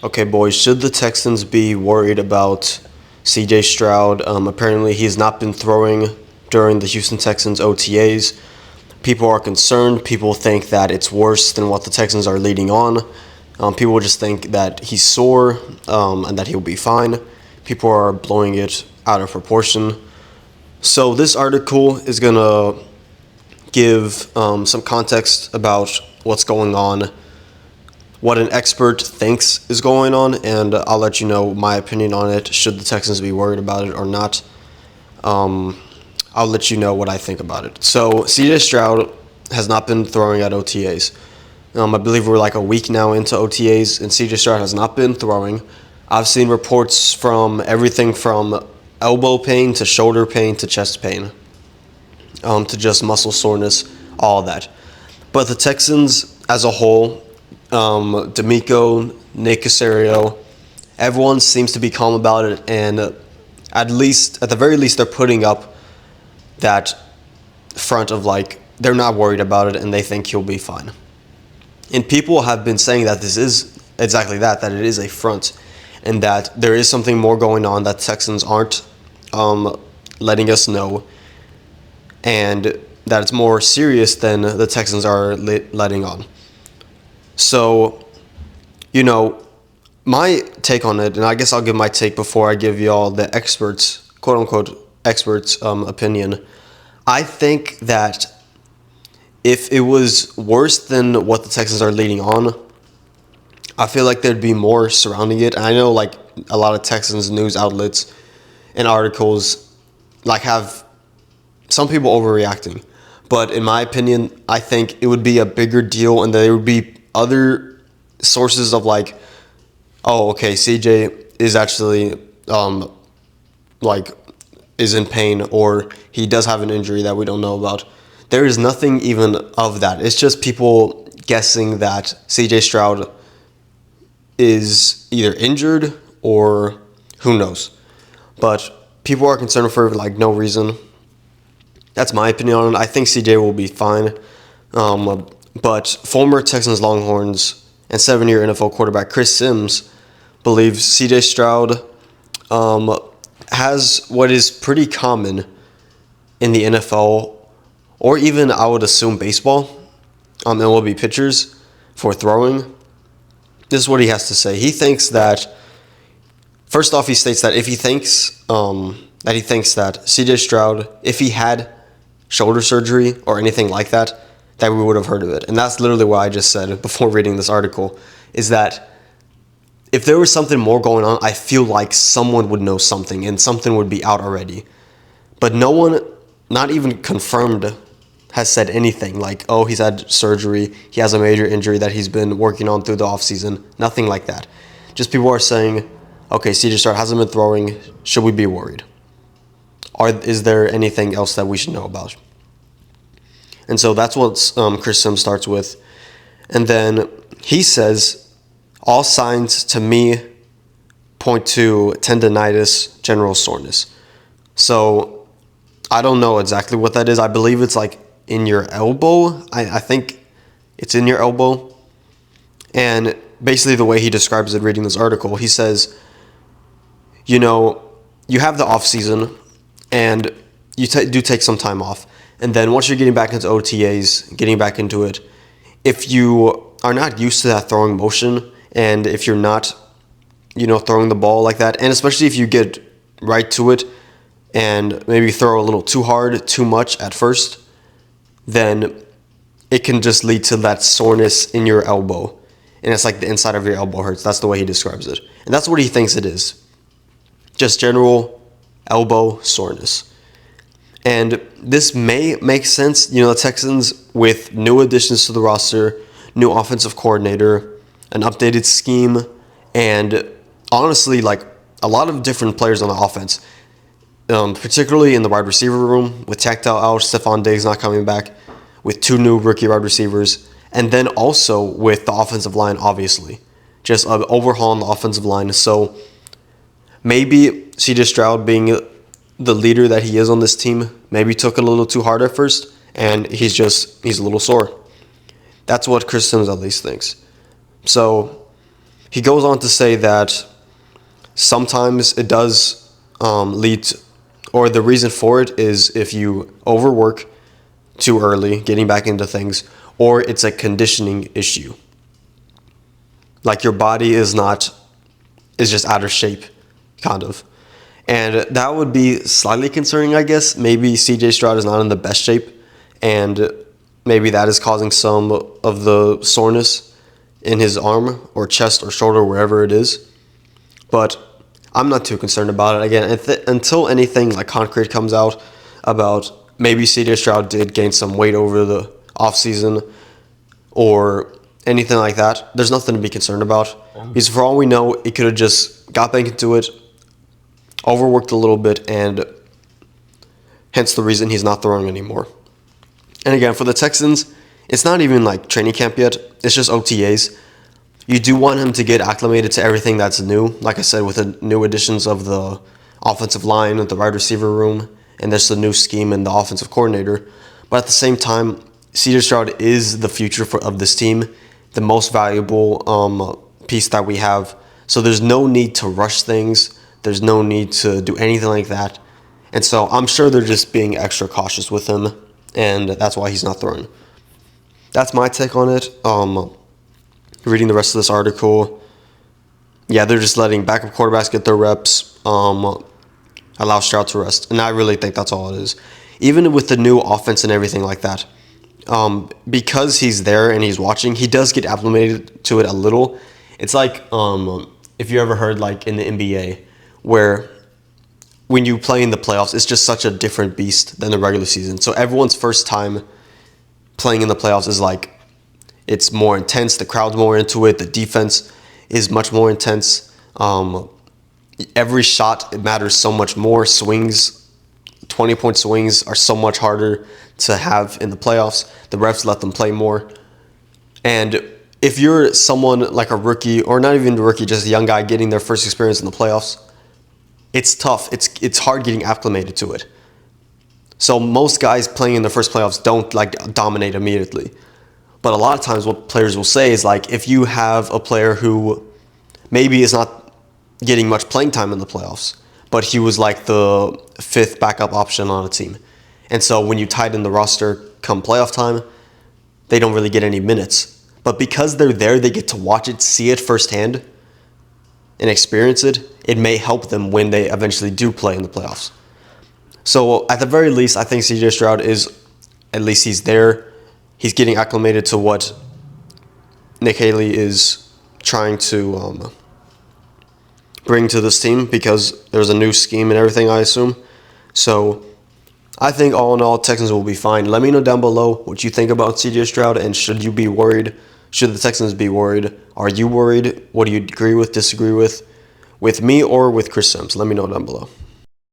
Okay, boys, should the Texans be worried about CJ Stroud? Apparently, he has not been throwing during the Houston Texans OTAs. People are concerned. People think that it's worse than what the Texans are leading on. People just think that he's sore and that he'll be fine. People are blowing it out of proportion. So, this article is going to give some context about what's going on, what an expert thinks is going on, and I'll let you know my opinion on it. Should the Texans be worried about it or not? I'll let you know what I think about it. So, CJ Stroud has not been throwing at OTAs. I believe we're like a week now into OTAs, and CJ Stroud has not been throwing. I've seen reports from everything from elbow pain to shoulder pain to chest pain, to just muscle soreness, all of that. But the Texans as a whole, D'Amico, Nick Caserio, everyone seems to be calm about it, and at the very least, they're putting up that front of like they're not worried about it and they think he'll be fine. And people have been saying that this is exactly that it is a front, and that there is something more going on that Texans aren't letting us know, and that it's more serious than the Texans are letting on. So, my take on it, and I guess I'll give my take before I give y'all the experts, quote-unquote experts' opinion. I think that if it was worse than what the Texans are leading on, I feel like there'd be more surrounding it. And I know, like, a lot of Texans news outlets and articles, like, have some people overreacting. But in my opinion, I think it would be a bigger deal, and there would be other sources of like, oh, okay, CJ is actually is in pain, or he does have an injury that we don't know about. There is nothing even of that. It's just people guessing that CJ Stroud is either injured or who knows. But people are concerned for like no reason. That's my opinion on it. I think CJ will be fine. But former Texans Longhorns and 7-year NFL quarterback Chris Sims believes CJ Stroud has what is pretty common in the NFL, or even I would assume baseball. MLB pitchers for throwing. This is what he has to say. He thinks that, first off, he states that he thinks that CJ Stroud, if he had shoulder surgery or anything like that we would have heard of it. And that's literally what I just said before reading this article, is that if there was something more going on, I feel like someone would know something and something would be out already. But no one, not even confirmed, has said anything like, oh, he's had surgery, he has a major injury that he's been working on through the offseason. Nothing like that. Just people are saying, okay, CJ Stroud hasn't been throwing, should we be worried? Is there anything else that we should know about? And so that's what Chris Sims starts with. And then he says, all signs to me point to tendonitis, general soreness. So I don't know exactly what that is. I believe it's like in your elbow. I think it's in your elbow. And basically the way he describes it reading this article, he says, you have the off season and you do take some time off. And then once you're getting back into OTAs, getting back into it, if you are not used to that throwing motion, and if you're not, throwing the ball like that, and especially if you get right to it and maybe throw a little too hard, too much at first, then it can just lead to that soreness in your elbow. And it's like the inside of your elbow hurts. That's the way he describes it. And that's what he thinks it is. Just general elbow soreness. And this may make sense. The Texans, with new additions to the roster, new offensive coordinator, an updated scheme, and honestly, like a lot of different players on the offense, particularly in the wide receiver room, with Tactile out, Stephon Diggs not coming back, with 2 new rookie wide receivers, and then also with the offensive line, obviously. Just an overhaul on the offensive line. So maybe CJ Stroud, being the leader that he is on this team, maybe took it a little too hard at first, and he's a little sore. That's what Chris Sims at least thinks. So He goes on to say that sometimes it does lead to, or the reason for it is if you overwork too early, getting back into things, or it's a conditioning issue. Like your body is just out of shape, kind of. And that would be slightly concerning, I guess. Maybe CJ Stroud is not in the best shape, and maybe that is causing some of the soreness in his arm or chest or shoulder, wherever it is. But I'm not too concerned about it. Again, until anything like concrete comes out about maybe CJ Stroud did gain some weight over the offseason or anything like that, there's nothing to be concerned about. Because for all we know, he could have just got back into it, overworked a little bit, and hence the reason he's not throwing anymore. And again, for the Texans, it's not even like training camp yet. It's just OTAs. You do want him to get acclimated to everything that's new. Like I said, with the new additions of the offensive line, the wide receiver room, and there's the new scheme and the offensive coordinator. But at the same time, CJ Stroud is the future of this team, the most valuable piece that we have. So there's no need to rush things. There's no need to do anything like that. And so I'm sure they're just being extra cautious with him, and that's why he's not throwing. That's my take on it. Reading the rest of this article, yeah, they're just letting backup quarterbacks get their reps, allow Stroud to rest. And I really think that's all it is. Even with the new offense and everything like that, because he's there and he's watching, he does get acclimated to it a little. It's like if you ever heard like in the NBA where when you play in the playoffs, it's just such a different beast than the regular season. So everyone's first time playing in the playoffs is like, it's more intense. The crowd's more into it. The defense is much more intense. Every shot, it matters so much more. Swings, 20-point swings are so much harder to have in the playoffs. The refs let them play more. And if you're someone like a rookie, or not even a rookie, just a young guy getting their first experience in the playoffs, it's tough. It's hard getting acclimated to it. So most guys playing in the first playoffs don't like dominate immediately. But a lot of times what players will say is like, if you have a player who maybe is not getting much playing time in the playoffs, but he was like the fifth backup option on a team. And so when you tighten the roster come playoff time, they don't really get any minutes. But because they're there, they get to watch it, see it firsthand, and experience it. It may help them when they eventually do play in the playoffs. So at the very least, I think CJ Stroud is, at least he's there. He's getting acclimated to what Nick Haley is trying to bring to this team, because there's a new scheme and everything, I assume. So I think all in all, Texans will be fine. Let me know down below what you think about CJ Stroud, and should you be worried? Should the Texans be worried? Are you worried? What do you agree with, disagree with me, or with Chris Sims? Let me know down below.